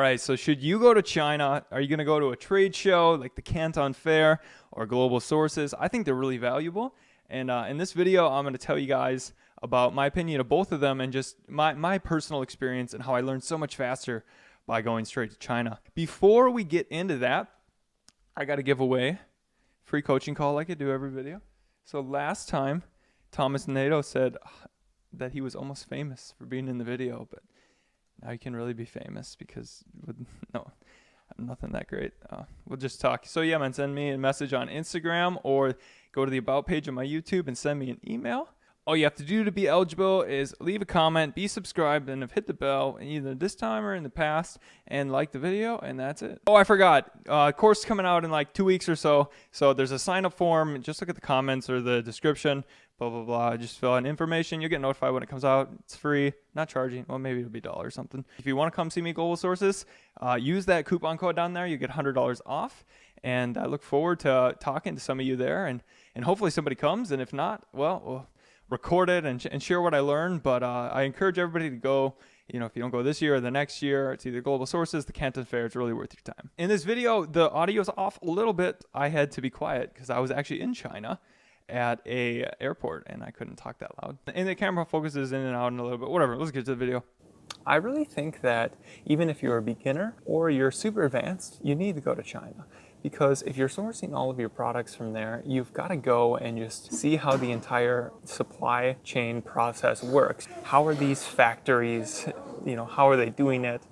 right, so should you go to China? Are you going to go to a trade show like the Canton Fair or Global Sources? I think they're really valuable. And in this video, I'm going to tell you guys about my opinion of both of them and just my personal experience and how I learned so much faster by going straight to China. Before we get into that, I got to give away free coaching call like I do every video. So last time, Thomas Nato said that he was almost famous for being in the video, but now you can really be famous because no, I'm nothing that great. We'll just talk. So yeah, man, send me a message on Instagram or go to the about page of my YouTube and send me an email. All you have to do to be eligible is leave a comment, be subscribed, and have hit the bell either this time or in the past, and like the video, and that's it. Oh, I forgot. Course coming out in like 2 weeks or so. So there's a sign-up form. Just look at the comments or the description. Blah, blah, blah. Just fill out information. You'll get notified when it comes out. It's free, not charging. Well, maybe it'll be $1 or something. If you want to come see me, Global Sources, use that coupon code down there. You get $100 off. And I look forward to talking to some of you there. And hopefully somebody comes. And if not, well, we'll record it and share what I learned. But I encourage everybody to go. You know, if you don't go this year or the next year, it's either Global Sources, the Canton Fair. It's really worth your time. In this video, the audio's off a little bit. I had to be quiet because I was actually in China at a airport and I couldn't talk that loud. And the camera focuses in and out in a little bit. Whatever, let's get to the video. I really think that even if you're a beginner or you're super advanced, you need to go to China. Because if you're sourcing all of your products from there, you've got to go and just see how the entire supply chain process works. How are these factories, how are they doing it?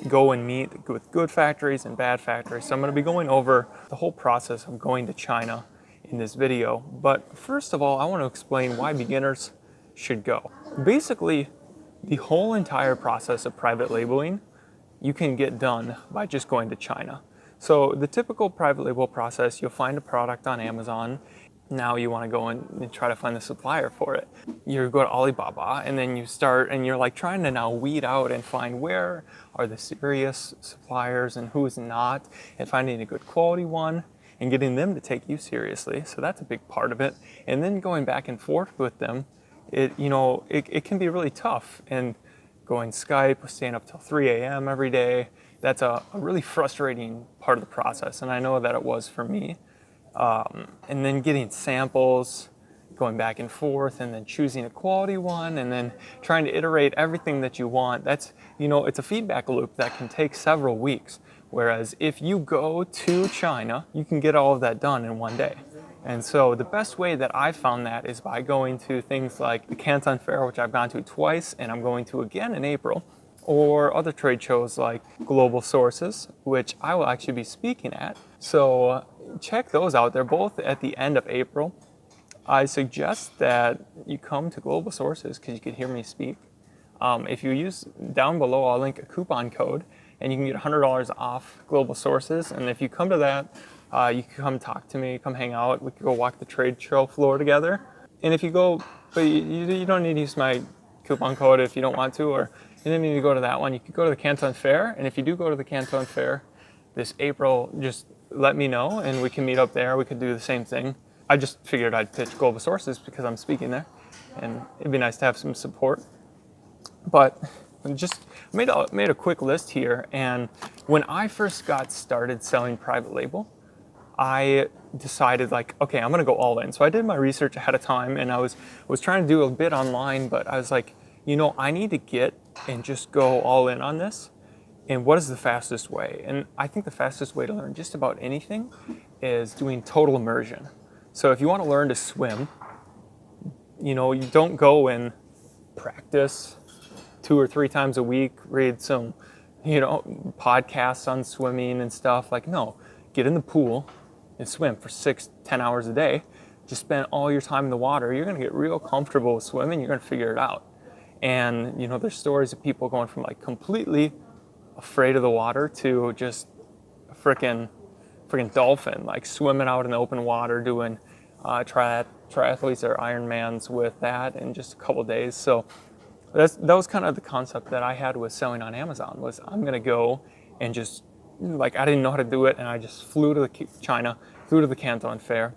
Go and meet with good factories and bad factories. So I'm going to be going over the whole process of going to China in this video. But first of all, I want to explain why beginners should go. Basically, the whole entire process of private labeling, you can get done by just going to China. So the typical private label process, you'll find a product on Amazon. Now you want to go and try to find the supplier for it. You go to Alibaba and then you start and you're like trying to now weed out and find where are the serious suppliers and who's not, and finding a good quality one and getting them to take you seriously. So that's a big part of it. And then going back and forth with them, it can be really tough. And going Skype, staying up till 3 a.m. every day, that's a really frustrating part of the process. And I know that it was for me. And then getting samples, going back and forth, and then choosing a quality one, and then trying to iterate everything that you want. That's, it's a feedback loop that can take several weeks. Whereas if you go to China, you can get all of that done in one day. And so the best way that I found that is by going to things like the Canton Fair, which I've gone to twice, and I'm going to again in April, or other trade shows like Global Sources, which I will actually be speaking at. So check those out. They're both at the end of April. I suggest that you come to Global Sources because you can hear me speak. If you use down below, I'll link a coupon code and you can get $100 off Global Sources. And if you come to that, you can come talk to me, come hang out. We can go walk the trade show floor together. And if you go, but you don't need to use my coupon code if you don't want to, or you don't need to go to that one. You could go to the Canton Fair. And if you do go to the Canton Fair this April, just let me know and we can meet up there. We could do the same thing. I just figured I'd pitch Global Sources because I'm speaking there and it'd be nice to have some support. But just made a quick list here, and when I first got started selling private label, I decided okay, I'm gonna go all in. So I did my research ahead of time, and I was trying to do a bit online, but I was like, I need to get and just go all in on this. And what is the fastest way? And I think the fastest way to learn just about anything is doing total immersion. So if you want to learn to swim, you don't go and practice 2 or 3 times a week, read some, podcasts on swimming and stuff. No, get in the pool and swim for 6-10 hours a day. Just spend all your time in the water. You're going to get real comfortable with swimming. You're going to figure it out. And, there's stories of people going from completely afraid of the water to just a freaking dolphin, swimming out in the open water, doing triathletes or Ironmans with that in just a couple of days. So that was kind of the concept that I had with selling on Amazon, was I'm going to go and just, I didn't know how to do it, and I just flew to China, flew to the Canton Fair,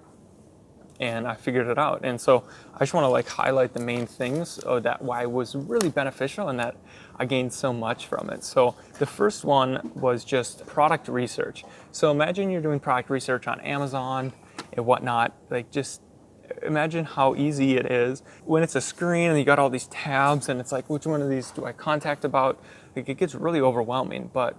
and I figured it out. And so I just want to like highlight the main things that why it was really beneficial and that I gained so much from it. So the first one was just product research. So imagine you're doing product research on Amazon and whatnot. Like, just imagine how easy it is when it's a screen and you got all these tabs and it's like, which one of these do I contact about? Like, it gets really overwhelming. But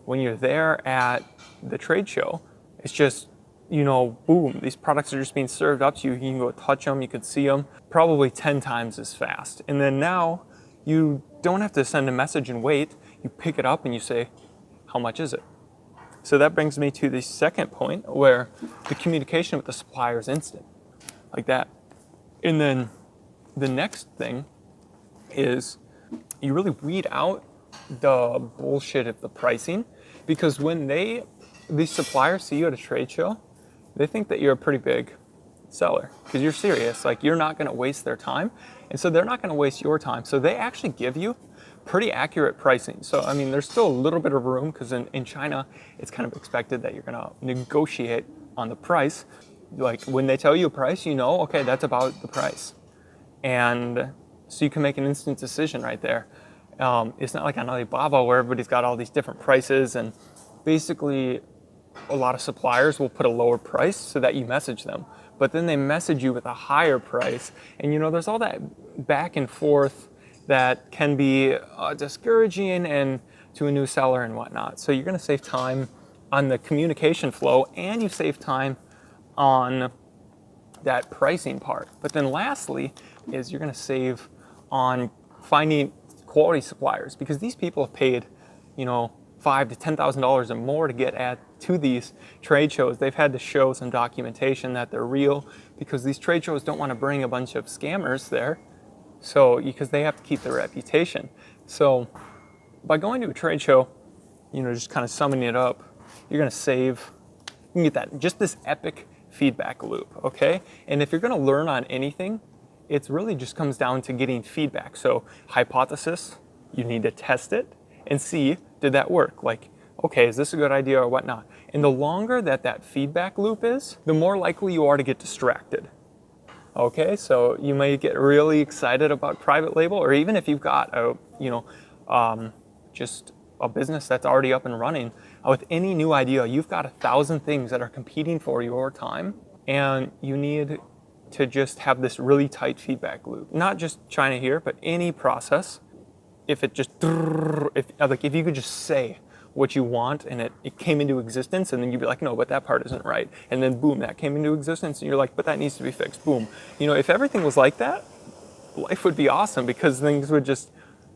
when you're there at the trade show, it's just, you know, boom, these products are just being served up to you. You can go touch them, you can see them, probably 10 times as fast. And then now you don't have to send a message and wait. You pick it up and you say, how much is it? So that brings me to the second point, where the communication with the supplier is instant, like that. And then the next thing is you really weed out the bullshit of the pricing, because when these suppliers see you at a trade show, they think that you're a pretty big seller because you're serious. Like, you're not going to waste their time, and so they're not going to waste your time. So they actually give you pretty accurate pricing. So I mean, there's still a little bit of room, because in China it's kind of expected that you're going to negotiate on the price. Like, when they tell you a price, you know, okay, that's about the price, and so you can make an instant decision right there. It's not like on Alibaba where everybody's got all these different prices, and basically a lot of suppliers will put a lower price so that you message them, but then they message you with a higher price, and you know, there's all that back and forth that can be discouraging and to a new seller and whatnot. So you're going to save time on the communication flow, and you save time on that pricing part. But then lastly is you're going to save on finding quality suppliers, because these people have paid, you know, $5,000 to $10,000 or more to get to these trade shows. They've had to show some documentation that they're real, because these trade shows don't want to bring a bunch of scammers there. So, because they have to keep their reputation. So by going to a trade show, you know, just kind of summing it up, you're going to save, you can get that, just this epic feedback loop, okay? And if you're going to learn on anything, it really just comes down to getting feedback. So hypothesis, you need to test it and see, did that work? Like, okay, is this a good idea or whatnot? And the longer that feedback loop is, the more likely you are to get distracted. Okay, so you may get really excited about private label, or even if you've got a, you know, just a business that's already up and running, with any new idea, you've got 1,000 things that are competing for your time, and you need to just have this really tight feedback loop. Not just China here, but any process. If it just, if you could just say what you want and it came into existence, and then you'd be like, no, but that part isn't right. And then boom, that came into existence, and you're like, but that needs to be fixed, boom. You know, if everything was like that, life would be awesome, because things would just,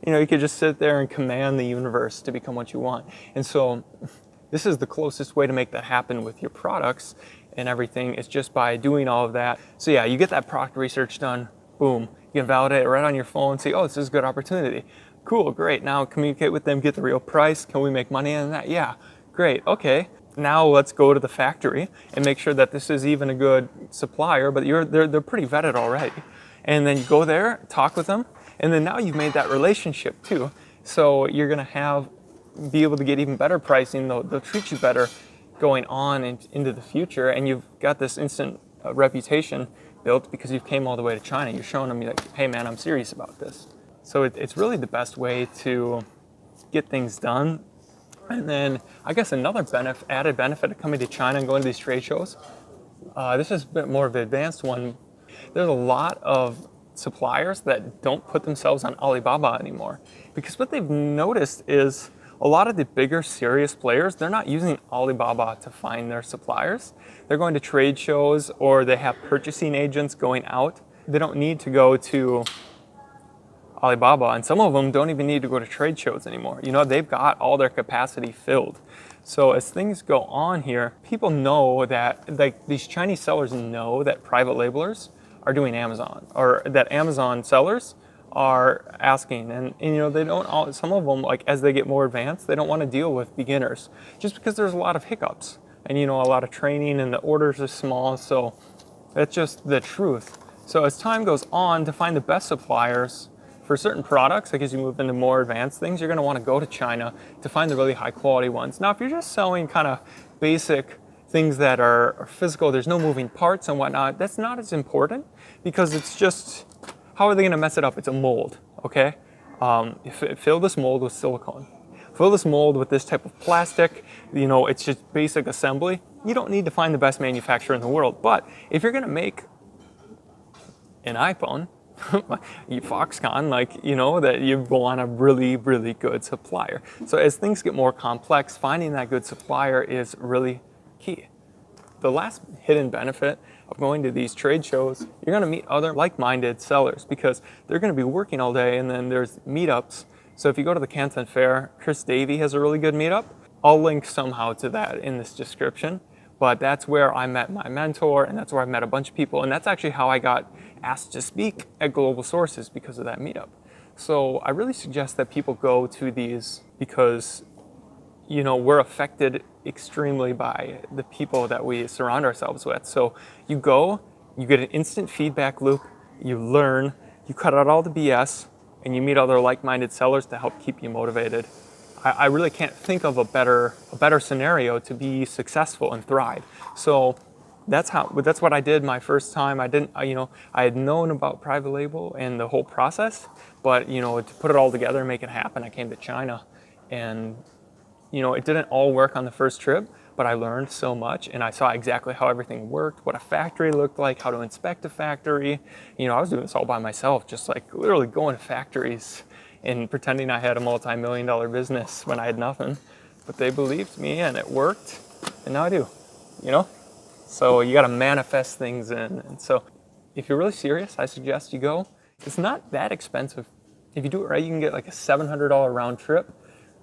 you know, you could just sit there and command the universe to become what you want. And so this is the closest way to make that happen with your products and everything. It's just by doing all of that. So yeah, you get that product research done, boom, you can validate it right on your phone, say, oh, this is a good opportunity. Cool, great. Now communicate with them, get the real price. Can we make money on that? Yeah, great. Okay. Now let's go to the factory and make sure that this is even a good supplier, but they're pretty vetted already. And then you go there, talk with them, and then now you've made that relationship too. So you're gonna be able to get even better pricing. They'll treat you better going on into the future, and you've got this instant reputation built because you've came all the way to China. You're showing them, like, hey man, I'm serious about this. So it's really the best way to get things done. And then I guess another added benefit of coming to China and going to these trade shows, this is a bit more of an advanced one. There's a lot of suppliers that don't put themselves on Alibaba anymore, because what they've noticed is a lot of the bigger serious players, they're not using Alibaba to find their suppliers. They're going to trade shows, or they have purchasing agents going out. They don't need to go to Alibaba, and some of them don't even need to go to trade shows anymore. You know, they've got all their capacity filled. So as things go on here, people know that, like, these Chinese sellers know that private labelers are doing Amazon, or that Amazon sellers are asking, and you know, they don't, some of them, like, as they get more advanced, they don't want to deal with beginners, just because there's a lot of hiccups, and you know, a lot of training, and the orders are small. So that's just the truth. So as time goes on, to find the best suppliers for certain products, like as you move into more advanced things, you're going to want to go to China to find the really high quality ones. Now, if you're just selling kind of basic things that are physical, there's no moving parts and whatnot, that's not as important, because it's just, how are they going to mess it up? It's a mold, okay? Fill this mold with silicone. Fill this mold with this type of plastic. You know, it's just basic assembly. You don't need to find the best manufacturer in the world. But if you're going to make an iPhone, Foxconn, like, you know, that you want a really, really good supplier. So as things get more complex, finding that good supplier is really key. The last hidden benefit of going to these trade shows, you're going to meet other like-minded sellers, because they're going to be working all day, and then there's meetups. So if you go to the Canton Fair, Chris Davey has a really good meetup. I'll link somehow to that in this description. But that's where I met my mentor, and that's where I met a bunch of people. And that's actually how I got asked to speak at Global Sources, because of that meetup. So I really suggest that people go to these, because, you know, we're affected extremely by the people that we surround ourselves with. So you go, you get an instant feedback loop, you learn, you cut out all the BS, and you meet other like-minded sellers to help keep you motivated. I really can't think of a better scenario to be successful and thrive. So that's what I did my first time. I had known about private label and the whole process, but, you know, to put it all together and make it happen, I came to China. And, you know, it didn't all work on the first trip, but I learned so much, and I saw exactly how everything worked, what a factory looked like, how to inspect a factory. You know, I was doing this all by myself, just like literally going to factories and pretending I had a multi-million-dollar business when I had nothing. But they believed me, and it worked, and now I do, you know? So you gotta manifest things in. And so if you're really serious, I suggest you go. It's not that expensive. If you do it right, you can get like a $700 round trip.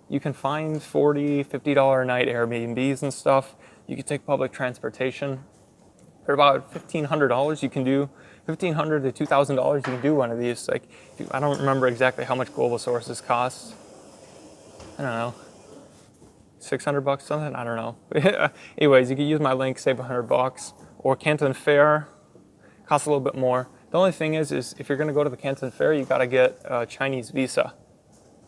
You can find $40, $50 a night Airbnbs and stuff. You can take public transportation. For about $1,500, you can do $1,500 to $2,000. You can do one of these. Like, I don't remember exactly how much Global Sources costs. I don't know, $600 something. I don't know. Anyways, you can use my link, save $100. Or Canton Fair costs a little bit more. The only thing is if you're going to go to the Canton Fair, you got to get a Chinese visa.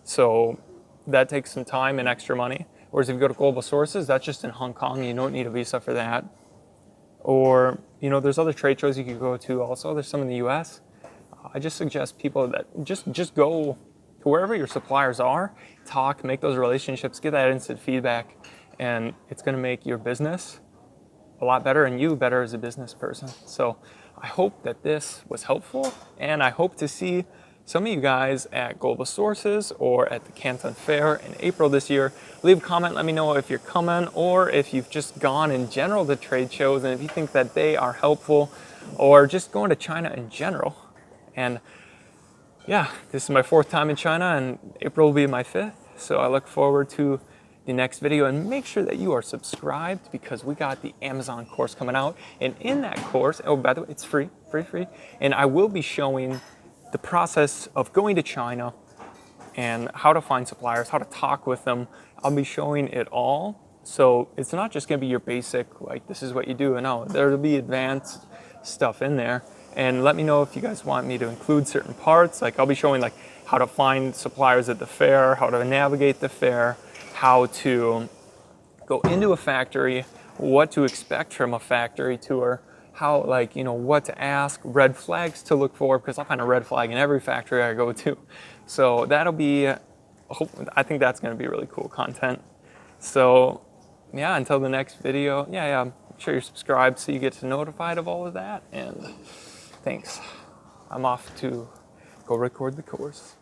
So that takes some time and extra money. Whereas if you go to Global Sources, that's just in Hong Kong. You don't need a visa for that. Or, you know, there's other trade shows you could go to also. There's some in the US. I just suggest people that just go to wherever your suppliers are, talk, make those relationships, get that instant feedback, and it's going to make your business a lot better and you better as a business person. So I hope that this was helpful, and I hope to see some of you guys at Global Sources or at the Canton Fair in April this year. Leave a comment, let me know if you're coming, or if you've just gone in general to trade shows, and if you think that they are helpful, or just going to China in general. And yeah, this is my 4th time in China, and April will be my 5th. So I look forward to the next video, and make sure that you are subscribed, because we got the Amazon course coming out. And in that course, oh, by the way, it's free, and I will be showing the process of going to China and how to find suppliers, how to talk with them. I'll be showing it all. So it's not just gonna be your basic, like, this is what you do. No, there'll be advanced stuff in there. And let me know if you guys want me to include certain parts. Like, I'll be showing like how to find suppliers at the fair, how to navigate the fair, how to go into a factory, what to expect from a factory tour, how, like, you know, what to ask, red flags to look for, because I'll find a red flag in every factory I go to. So that'll be, I think that's going to be really cool content. So yeah, until the next video, make sure you're subscribed so you get notified of all of that. And thanks. I'm off to go record the course.